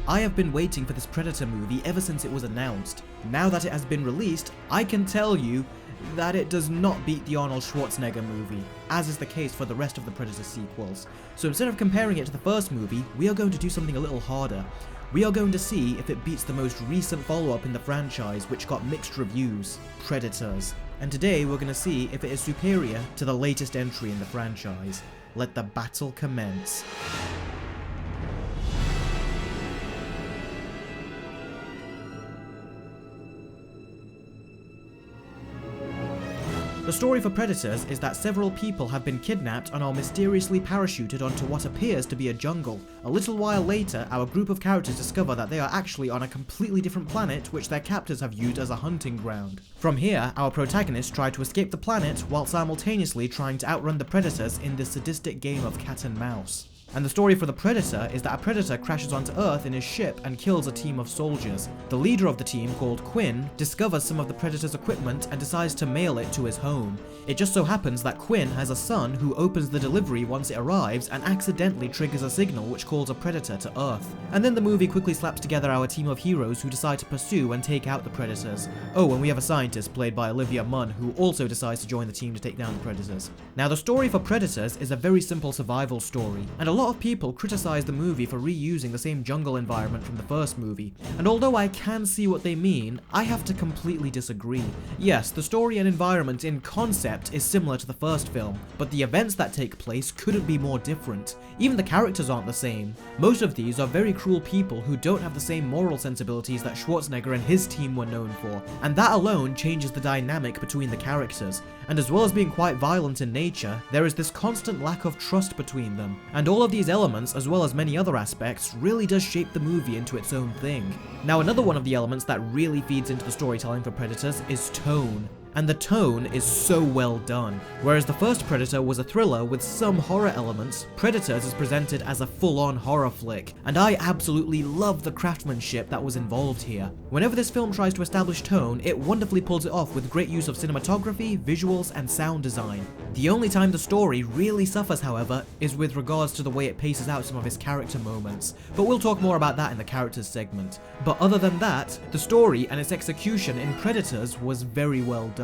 I have been waiting for this Predator movie ever since it was announced. Now that it has been released, I can tell you that it does not beat the Arnold Schwarzenegger movie, as is the case for the rest of the Predator sequels. So instead of comparing it to the first movie, we are going to do something a little harder. We are going to see if it beats the most recent follow-up in the franchise, which got mixed reviews, Predators. And today we're going to see if it is superior to the latest entry in the franchise. Let the battle commence. The story for Predators is that several people have been kidnapped and are mysteriously parachuted onto what appears to be a jungle. A little while later, our group of characters discover that they are actually on a completely different planet which their captors have used as a hunting ground. From here, our protagonists try to escape the planet while simultaneously trying to outrun the Predators in this sadistic game of cat and mouse. And the story for the Predator is that a Predator crashes onto Earth in his ship and kills a team of soldiers. The leader of the team, called Quinn, discovers some of the Predator's equipment and decides to mail it to his home. It just so happens that Quinn has a son who opens the delivery once it arrives and accidentally triggers a signal which calls a Predator to Earth. And then the movie quickly slaps together our team of heroes who decide to pursue and take out the Predators. Oh, and we have a scientist played by Olivia Munn who also decides to join the team to take down the Predators. Now the story for Predators is a very simple survival story, and a lot of people criticize the movie for reusing the same jungle environment from the first movie, and although I can see what they mean, I have to completely disagree. Yes, the story and environment in concept is similar to the first film, but the events that take place couldn't be more different. Even the characters aren't the same. Most of these are very cruel people who don't have the same moral sensibilities that Schwarzenegger and his team were known for, and that alone changes the dynamic between the characters. And as well as being quite violent in nature, there is this constant lack of trust between them. And all of these elements, as well as many other aspects, really does shape the movie into its own thing. Now another one of the elements that really feeds into the storytelling for Predators is tone. And the tone is so well done. Whereas the first Predator was a thriller with some horror elements, Predators is presented as a full-on horror flick, and I absolutely love the craftsmanship that was involved here. Whenever this film tries to establish tone, it wonderfully pulls it off with great use of cinematography, visuals, and sound design. The only time the story really suffers, however, is with regards to the way it paces out some of its character moments, but we'll talk more about that in the characters segment. But other than that, the story and its execution in Predators was very well done.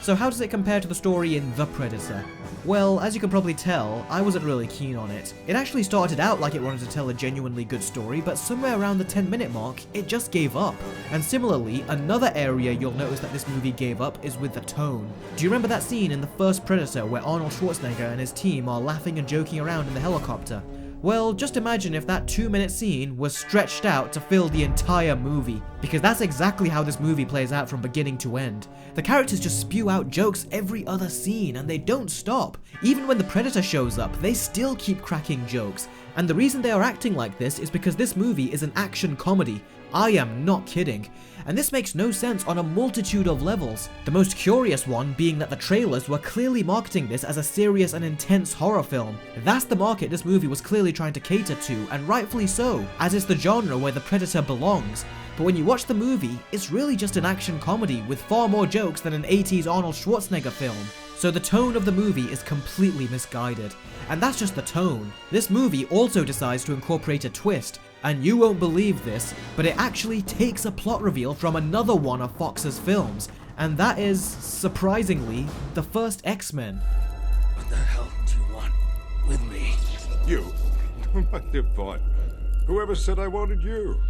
So how does it compare to the story in The Predator? Well, as you can probably tell, I wasn't really keen on it. It actually started out like it wanted to tell a genuinely good story, but somewhere around the 10-minute mark, it just gave up. And similarly, another area you'll notice that this movie gave up is with the tone. Do you remember that scene in the first Predator where Arnold Schwarzenegger and his team are laughing and joking around in the helicopter? Well, just imagine if that 2-minute scene was stretched out to fill the entire movie, because that's exactly how this movie plays out from beginning to end. The characters just spew out jokes every other scene, and they don't stop. Even when the Predator shows up, they still keep cracking jokes. And the reason they are acting like this is because this movie is an action comedy. I am not kidding. And this makes no sense on a multitude of levels. The most curious one being that the trailers were clearly marketing this as a serious and intense horror film. That's the market this movie was clearly trying to cater to, and rightfully so, as it's the genre where the Predator belongs. But when you watch the movie, it's really just an action comedy with far more jokes than an 80s Arnold Schwarzenegger film. So the tone of the movie is completely misguided. And that's just the tone. This movie also decides to incorporate a twist, and you won't believe this, but it actually takes a plot reveal from another one of Fox's films, and that is, surprisingly, the first X-Men. What the hell do you want with me? You? My dear boy, whoever said I wanted you?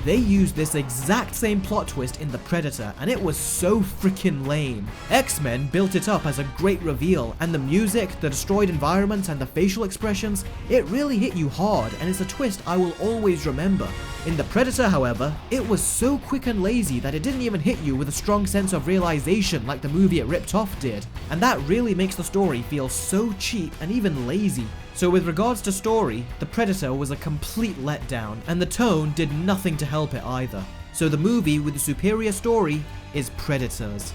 They used this exact same plot twist in The Predator, and it was so freaking lame. X-Men built it up as a great reveal, and the music, the destroyed environment, and the facial expressions, it really hit you hard, and it's a twist I will always remember. In The Predator, however, it was so quick and lazy that it didn't even hit you with a strong sense of realization like the movie it ripped off did, and that really makes the story feel so cheap and even lazy. So with regards to story, The Predator was a complete letdown, and the tone did nothing to help it either. So the movie with the superior story is Predators.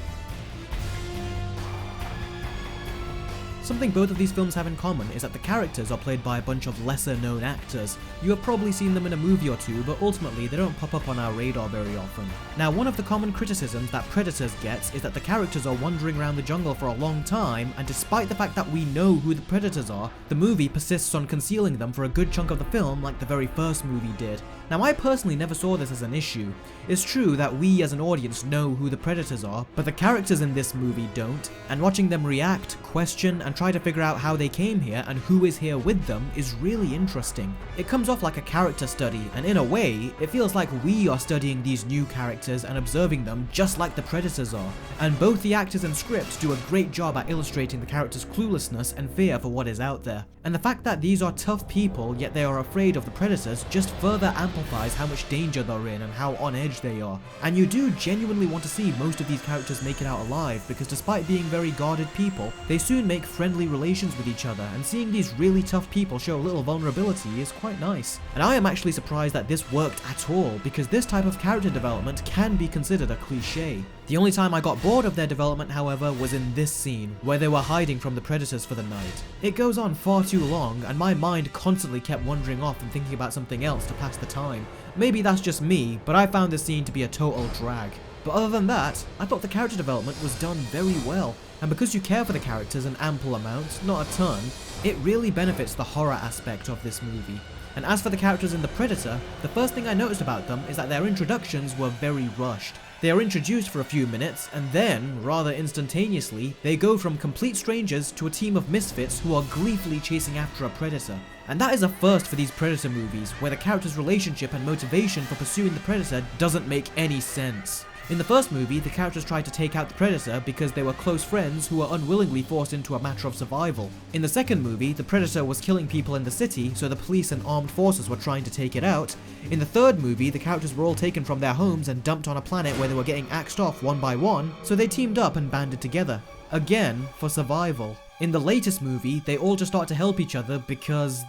Something both of these films have in common is that the characters are played by a bunch of lesser known actors. You have probably seen them in a movie or two, but ultimately they don't pop up on our radar very often. Now, one of the common criticisms that Predators gets is that the characters are wandering around the jungle for a long time, and despite the fact that we know who the predators are, the movie persists on concealing them for a good chunk of the film like the very first movie did. Now, I personally never saw this as an issue. It's true that we as an audience know who the predators are, but the characters in this movie don't, and watching them react, question, and try to figure out how they came here and who is here with them is really interesting. It comes off like a character study, and in a way, it feels like we are studying these new characters and observing them just like the predators are. And both the actors and script do a great job at illustrating the characters' cluelessness and fear for what is out there. And the fact that these are tough people, yet they are afraid of the predators, just further amplifies how much danger they're in and how on edge they are. And you do genuinely want to see most of these characters make it out alive, because despite being very guarded people, they soon make friendly relations with each other, and seeing these really tough people show a little vulnerability is quite nice. And I am actually surprised that this worked at all, because this type of character development can be considered a cliche. The only time I got bored of their development, however, was in this scene, where they were hiding from the predators for the night. It goes on far too long, and my mind constantly kept wandering off and thinking about something else to pass the time. Maybe that's just me, but I found this scene to be a total drag. But other than that, I thought the character development was done very well, and because you care for the characters an ample amount, not a ton, it really benefits the horror aspect of this movie. And as for the characters in The Predator, the first thing I noticed about them is that their introductions were very rushed. They are introduced for a few minutes, and then, rather instantaneously, they go from complete strangers to a team of misfits who are gleefully chasing after a predator. And that is a first for these Predator movies, where the character's relationship and motivation for pursuing the predator doesn't make any sense. In the first movie, the characters tried to take out the predator because they were close friends who were unwillingly forced into a matter of survival. In the second movie, the predator was killing people in the city, so the police and armed forces were trying to take it out. In the third movie, the characters were all taken from their homes and dumped on a planet where they were getting axed off one by one, so they teamed up and banded together. Again, for survival. In the latest movie, they all just start to help each other because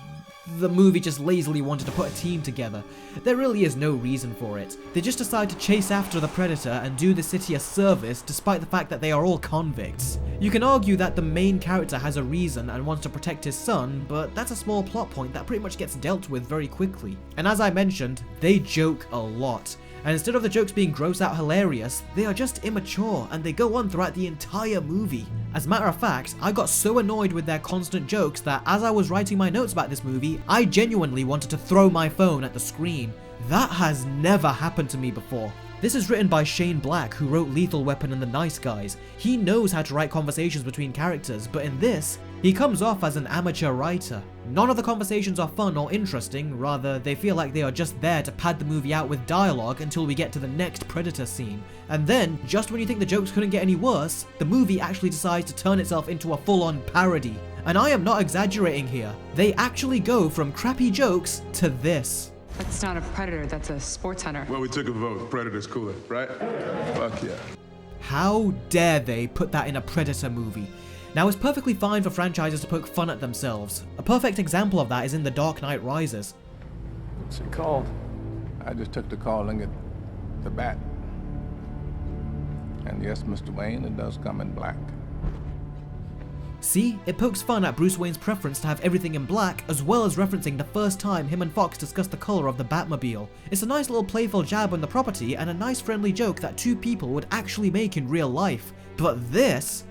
the movie just lazily wanted to put a team together. There really is no reason for it. They just decide to chase after the predator and do the city a service despite the fact that they are all convicts. You can argue that the main character has a reason and wants to protect his son, but that's a small plot point that pretty much gets dealt with very quickly. And as I mentioned, they joke a lot. And instead of the jokes being gross out hilarious, they are just immature and they go on throughout the entire movie. As a matter of fact, I got so annoyed with their constant jokes that as I was writing my notes about this movie, I genuinely wanted to throw my phone at the screen. That has never happened to me before. This is written by Shane Black, who wrote Lethal Weapon and The Nice Guys. He knows how to write conversations between characters, but in this, he comes off as an amateur writer. None of the conversations are fun or interesting, rather they feel like they are just there to pad the movie out with dialogue until we get to the next Predator scene. And then, just when you think the jokes couldn't get any worse, the movie actually decides to turn itself into a full-on parody. And I am not exaggerating here. They actually go from crappy jokes to this. That's not a predator, that's a sports hunter. Well, we took a vote. Predator's cooler, right? Fuck yeah. How dare they put that in a Predator movie? Now, it's perfectly fine for franchises to poke fun at themselves. A perfect example of that is in The Dark Knight Rises. What's it called? I just took to calling it the Bat. And yes, Mr. Wayne, it does come in black. See, it pokes fun at Bruce Wayne's preference to have everything in black, as well as referencing the first time him and Fox discussed the colour of the Batmobile. It's a nice little playful jab on the property and a nice friendly joke that two people would actually make in real life. But this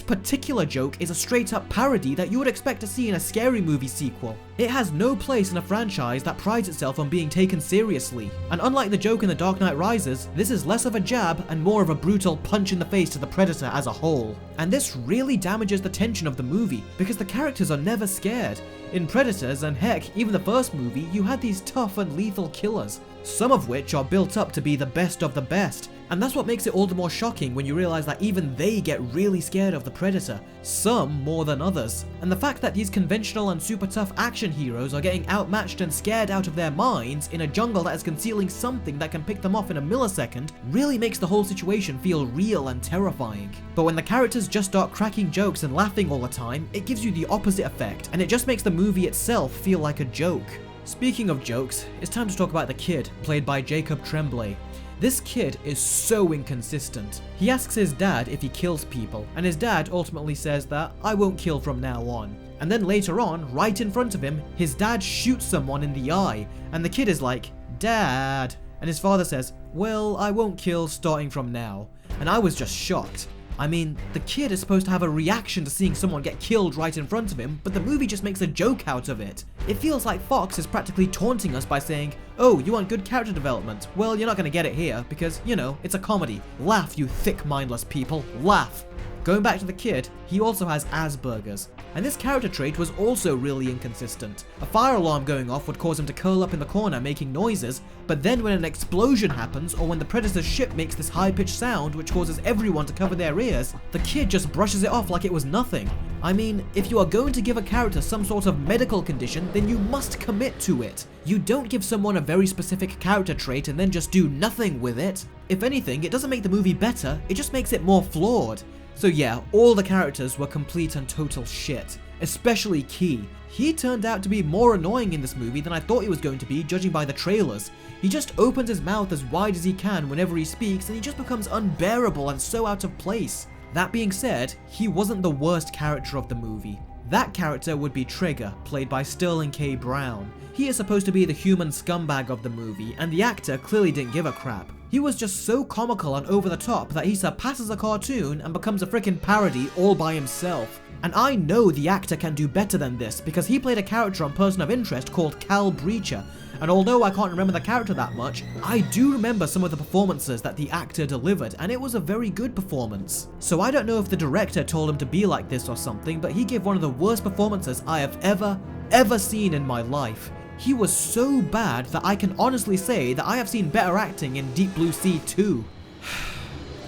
particular joke is a straight up parody that you would expect to see in a scary movie sequel. It has no place in a franchise that prides itself on being taken seriously. And unlike the joke in The Dark Knight Rises, this is less of a jab and more of a brutal punch in the face to the Predator as a whole. And this really damages the tension of the movie, because the characters are never scared. In Predators, and heck, even the first movie, you had these tough and lethal killers, some of which are built up to be the best of the best. And that's what makes it all the more shocking when you realize that even they get really scared of the Predator, some more than others. And the fact that these conventional and super tough action heroes are getting outmatched and scared out of their minds in a jungle that is concealing something that can pick them off in a millisecond really makes the whole situation feel real and terrifying. But when the characters just start cracking jokes and laughing all the time, it gives you the opposite effect, and it just makes the movie itself feel like a joke. Speaking of jokes, it's time to talk about the kid, played by Jacob Tremblay. This kid is so inconsistent. He asks his dad if he kills people, and his dad ultimately says that I won't kill from now on. And then later on, right in front of him, his dad shoots someone in the eye, and the kid is like, "Dad." And his father says, "Well, I won't kill starting from now." And I was just shocked. I mean, the kid is supposed to have a reaction to seeing someone get killed right in front of him, but the movie just makes a joke out of it. It feels like Fox is practically taunting us by saying, "Oh, you want good character development? Well, you're not gonna get it here, because, you know, it's a comedy. Laugh, you thick mindless people, laugh." Going back to the kid, he also has Asperger's, and this character trait was also really inconsistent. A fire alarm going off would cause him to curl up in the corner making noises, but then when an explosion happens or when the Predator's ship makes this high-pitched sound which causes everyone to cover their ears, the kid just brushes it off like it was nothing. I mean, if you are going to give a character some sort of medical condition, then you must commit to it. You don't give someone a very specific character trait and then just do nothing with it. If anything, it doesn't make the movie better, it just makes it more flawed. So yeah, all the characters were complete and total shit, especially Key. He turned out to be more annoying in this movie than I thought he was going to be, judging by the trailers. He just opens his mouth as wide as he can whenever he speaks, and he just becomes unbearable and so out of place. That being said, he wasn't the worst character of the movie. That character would be Trigger, played by Sterling K. Brown. He is supposed to be the human scumbag of the movie, and the actor clearly didn't give a crap. He was just so comical and over the top that he surpasses a cartoon and becomes a freaking parody all by himself. And I know the actor can do better than this because he played a character on Person of Interest called Cal Breacher, and although I can't remember the character that much, I do remember some of the performances that the actor delivered, and it was a very good performance. So I don't know if the director told him to be like this or something, but he gave one of the worst performances I have ever seen in my life. He was so bad that I can honestly say that I have seen better acting in Deep Blue Sea 2.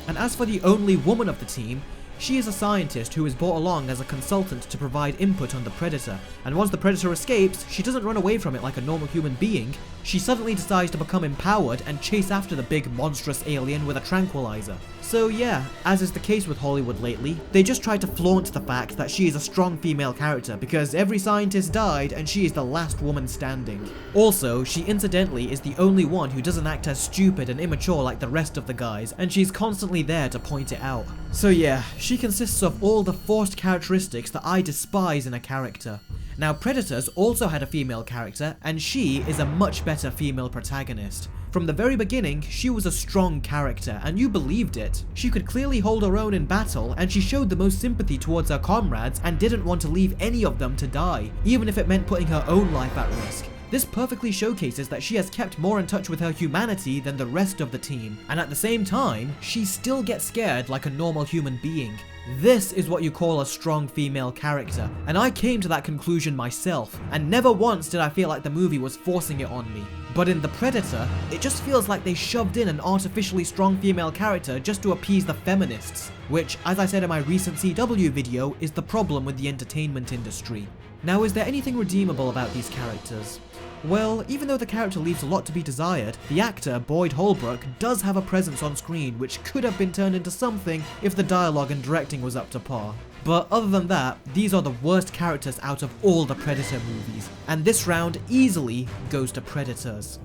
And as for the only woman of the team, she is a scientist who is brought along as a consultant to provide input on the Predator, and once the Predator escapes, she doesn't run away from it like a normal human being. She suddenly decides to become empowered and chase after the big monstrous alien with a tranquilizer. So yeah, as is the case with Hollywood lately, they just try to flaunt the fact that she is a strong female character because every scientist died and she is the last woman standing. Also, she incidentally is the only one who doesn't act as stupid and immature like the rest of the guys, and she's constantly there to point it out. So yeah, she consists of all the forced characteristics that I despise in a character. Now, Predators also had a female character, and she is a much better female protagonist. From the very beginning, she was a strong character, and you believed it. She could clearly hold her own in battle, and she showed the most sympathy towards her comrades and didn't want to leave any of them to die, even if it meant putting her own life at risk. This perfectly showcases that she has kept more in touch with her humanity than the rest of the team, and at the same time, she still gets scared like a normal human being. This is what you call a strong female character, and I came to that conclusion myself, and never once did I feel like the movie was forcing it on me. But in The Predator, it just feels like they shoved in an artificially strong female character just to appease the feminists, which, as I said in my recent CW video, is the problem with the entertainment industry. Now, is there anything redeemable about these characters? Well, even though the character leaves a lot to be desired, the actor, Boyd Holbrook, does have a presence on screen which could have been turned into something if the dialogue and directing was up to par. But other than that, these are the worst characters out of all the Predator movies, and this round easily goes to Predators.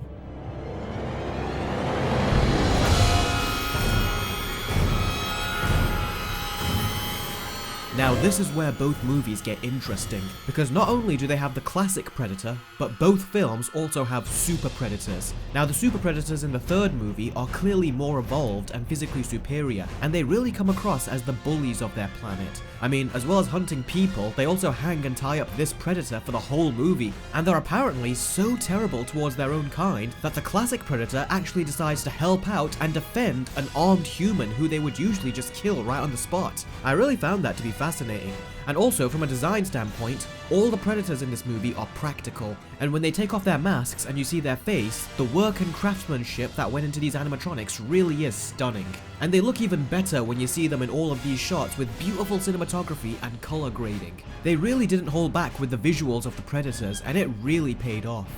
Now this is where both movies get interesting, because not only do they have the classic Predator, but both films also have super predators. Now the super predators in the third movie are clearly more evolved and physically superior, and they really come across as the bullies of their planet. I mean, as well as hunting people, they also hang and tie up this predator for the whole movie, and they're apparently so terrible towards their own kind that the classic Predator actually decides to help out and defend an armed human who they would usually just kill right on the spot. I really found that to be fascinating. And also, from a design standpoint, all the Predators in this movie are practical, and when they take off their masks and you see their face, the work and craftsmanship that went into these animatronics really is stunning. And they look even better when you see them in all of these shots with beautiful cinematography and color grading. They really didn't hold back with the visuals of the Predators, and it really paid off.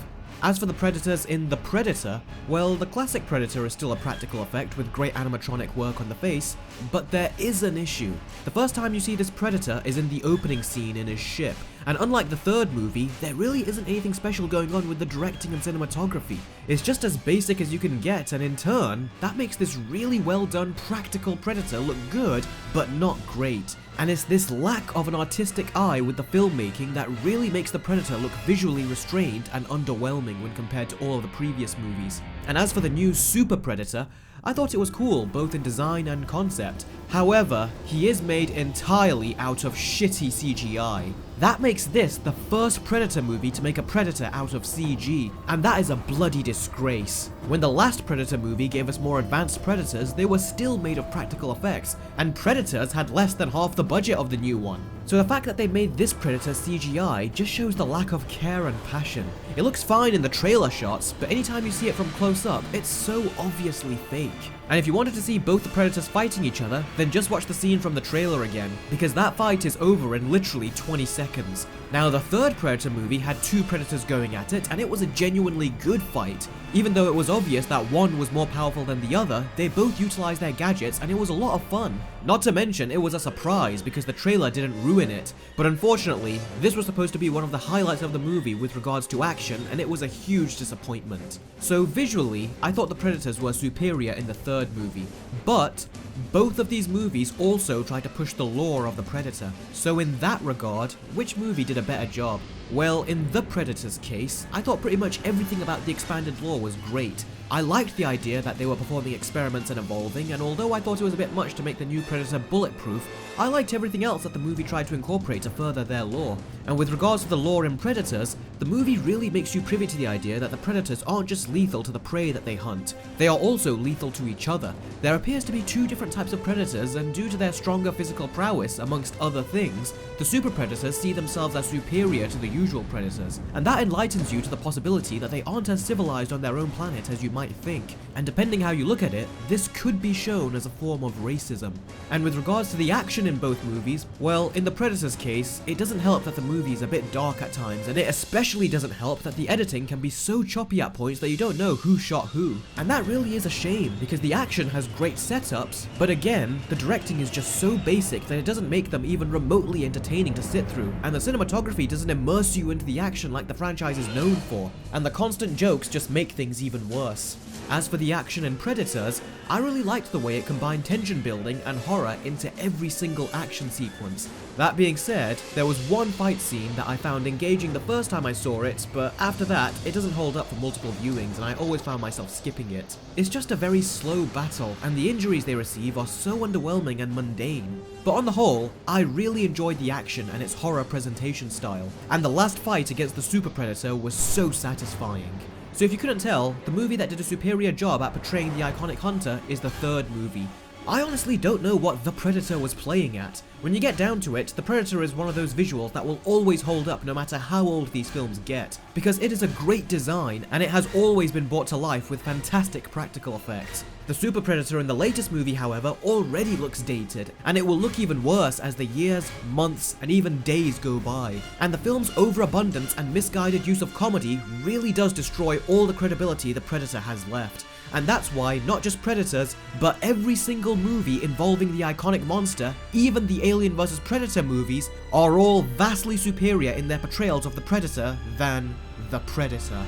As for the Predators in The Predator, well, the classic Predator is still a practical effect with great animatronic work on the face, but there is an issue. The first time you see this Predator is in the opening scene in his ship, And unlike the third movie, there really isn't anything special going on with the directing and cinematography. It's just as basic as you can get, and in turn, that makes this really well done practical Predator look good, but not great. And it's this lack of an artistic eye with the filmmaking that really makes the Predator look visually restrained and underwhelming when compared to all of the previous movies. And as for the new Super Predator, I thought it was cool both in design and concept. However, he is made entirely out of shitty CGI. That makes this the first Predator movie to make a Predator out of CG, and that is a bloody disgrace. When the last Predator movie gave us more advanced Predators, they were still made of practical effects, and Predators had less than half the budget of the new one. So the fact that they made this Predator CGI just shows the lack of care and passion. It looks fine in the trailer shots, but anytime you see it from close up, it's so obviously fake. And if you wanted to see both the Predators fighting each other, then just watch the scene from the trailer again, because that fight is over in literally 20 seconds. Now, the third Predator movie had two Predators going at it, and it was a genuinely good fight. Even though it was obvious that one was more powerful than the other, they both utilized their gadgets and it was a lot of fun. Not to mention, it was a surprise because the trailer didn't ruin it. But unfortunately, this was supposed to be one of the highlights of the movie with regards to action, and it was a huge disappointment. So visually, I thought the Predators were superior in the third movie. But both of these movies also tried to push the lore of the Predator. So in that regard, which movie did a better job? Well, in the Predator's case, I thought pretty much everything about the expanded lore was great. I liked the idea that they were performing experiments and evolving, and although I thought it was a bit much to make the new Predator bulletproof, I liked everything else that the movie tried to incorporate to further their lore. And with regards to the lore in Predators, the movie really makes you privy to the idea that the Predators aren't just lethal to the prey that they hunt, they are also lethal to each other. There appears to be two different types of Predators, and due to their stronger physical prowess, amongst other things, the Super Predators see themselves as superior to the usual Predators, and that enlightens you to the possibility that they aren't as civilized on their own planet as you might think. And depending how you look at it, this could be shown as a form of racism. And with regards to the action in both movies, well, in the Predator's case, it doesn't help that the movie is a bit dark at times, and it especially doesn't help that the editing can be so choppy at points that you don't know who shot who. And that really is a shame, because the action has great setups, but again, the directing is just so basic that it doesn't make them even remotely entertaining to sit through, and the cinematography doesn't immerse you into the action like the franchise is known for, and the constant jokes just make things even worse. As for the action in Predators, I really liked the way it combined tension building and horror into every single action sequence. That being said, there was one fight scene that I found engaging the first time I saw it, but after that, it doesn't hold up for multiple viewings and I always found myself skipping it. It's just a very slow battle, and the injuries they receive are so underwhelming and mundane. But on the whole, I really enjoyed the action and its horror presentation style, and the last fight against the Super Predator was so satisfying. So if you couldn't tell, the movie that did a superior job at portraying the iconic hunter is the third movie. I honestly don't know what the Predator was playing at. When you get down to it, the Predator is one of those visuals that will always hold up no matter how old these films get, because it is a great design and it has always been brought to life with fantastic practical effects. The Super Predator in the latest movie, however, already looks dated, and it will look even worse as the years, months, and even days go by. And the film's overabundance and misguided use of comedy really does destroy all the credibility the Predator has left. And that's why not just Predators, but every single movie involving the iconic monster, even the Alien vs Predator movies, are all vastly superior in their portrayals of the Predator than the Predator.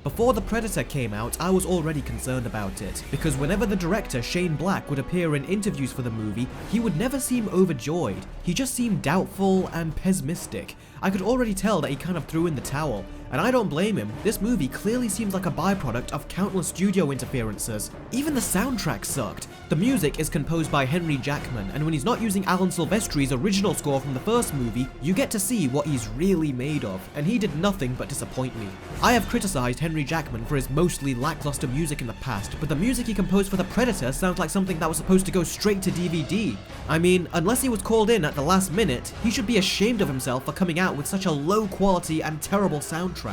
Before The Predator came out, I was already concerned about it, because whenever the director Shane Black would appear in interviews for the movie, he would never seem overjoyed. He just seemed doubtful and pessimistic. I could already tell that he kind of threw in the towel, and I don't blame him. This movie clearly seems like a byproduct of countless studio interferences. Even the soundtrack sucked. The music is composed by Henry Jackman, and when he's not using Alan Silvestri's original score from the first movie, you get to see what he's really made of, and he did nothing but disappoint me. I have criticized Henry Jackman for his mostly lackluster music in the past, but the music he composed for The Predator sounds like something that was supposed to go straight to DVD. I mean, unless he was called in at the last minute, he should be ashamed of himself for coming out with such a low quality and terrible soundtrack.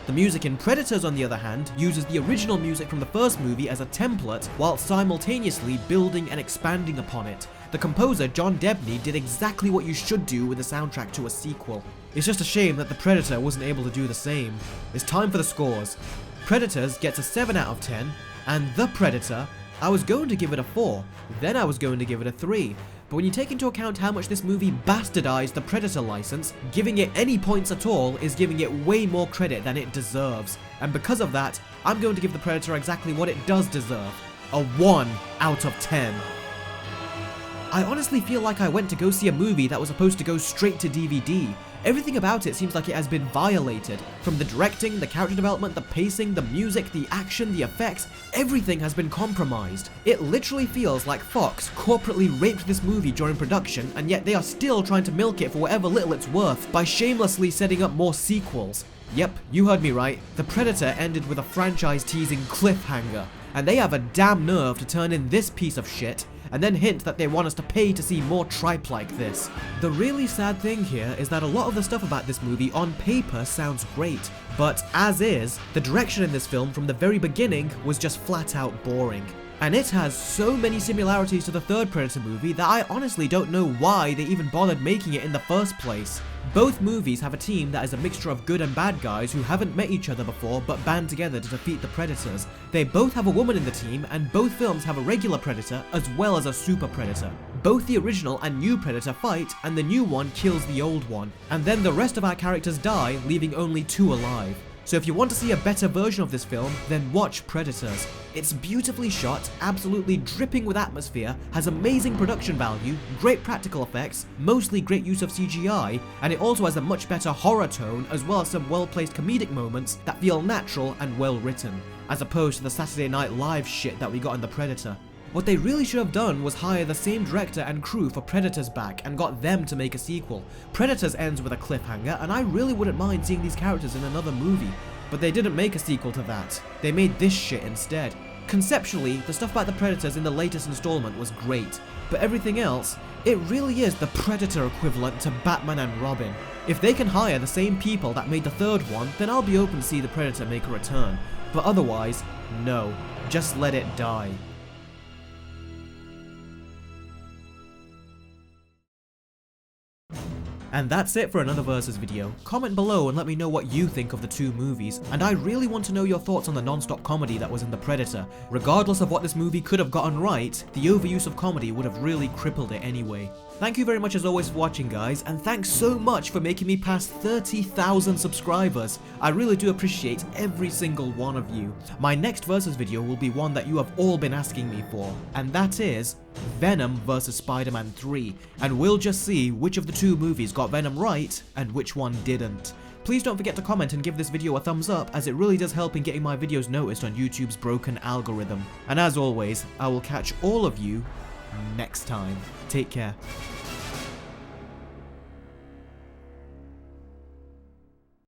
The music in Predators, on the other hand, uses the original music from the first movie as a template while simultaneously building and expanding upon it. The composer, John Debney, did exactly what you should do with a soundtrack to a sequel. It's just a shame that The Predator wasn't able to do the same. It's time for the scores. Predators gets a 7 out of 10, and The Predator, I was going to give it a 4, then I was going to give it a 3, but when you take into account how much this movie bastardized the Predator license, giving it any points at all is giving it way more credit than it deserves. And because of that, I'm going to give the Predator exactly what it does deserve. A 1 out of 10. I honestly feel like I went to go see a movie that was supposed to go straight to DVD. Everything about it seems like it has been violated. From the directing, the character development, the pacing, the music, the action, the effects, everything has been compromised. It literally feels like Fox corporately raped this movie during production, and yet they are still trying to milk it for whatever little it's worth by shamelessly setting up more sequels. Yep, you heard me right. The Predator ended with a franchise-teasing cliffhanger, and they have a damn nerve to turn in this piece of shit and then hint that they want us to pay to see more tripe like this. The really sad thing here is that a lot of the stuff about this movie on paper sounds great, but as is, the direction in this film from the very beginning was just flat out boring. And it has so many similarities to the third Predator movie that I honestly don't know why they even bothered making it in the first place. Both movies have a team that is a mixture of good and bad guys who haven't met each other before but band together to defeat the Predators. They both have a woman in the team, and both films have a regular Predator as well as a super Predator. Both the original and new Predator fight, and the new one kills the old one, and then the rest of our characters die, leaving only 2 alive. So if you want to see a better version of this film, then watch Predators. It's beautifully shot, absolutely dripping with atmosphere, has amazing production value, great practical effects, mostly great use of CGI, and it also has a much better horror tone as well as some well-placed comedic moments that feel natural and well written, as opposed to the Saturday Night Live shit that we got in The Predator. What they really should have done was hire the same director and crew for Predators back and got them to make a sequel. Predators ends with a cliffhanger, and I really wouldn't mind seeing these characters in another movie. But they didn't make a sequel to that. They made this shit instead. Conceptually, the stuff about the Predators in the latest installment was great, but everything else, it really is the Predator equivalent to Batman and Robin. If they can hire the same people that made the third one, then I'll be open to see the Predator make a return. But otherwise, no. Just let it die. And that's it for another Versus video. Comment below and let me know what you think of the 2 movies, and I really want to know your thoughts on the non-stop comedy that was in The Predator. Regardless of what this movie could have gotten right, the overuse of comedy would have really crippled it anyway. Thank you very much as always for watching, guys, and thanks so much for making me past 30,000 subscribers. I really do appreciate every single one of you. My next Versus video will be one that you have all been asking me for, and that is Venom vs Spider-Man 3, and we'll just see which of the 2 movies got Venom right and which one didn't. Please don't forget to comment and give this video a thumbs up, as it really does help in getting my videos noticed on YouTube's broken algorithm. And as always, I will catch all of you next time. Take care.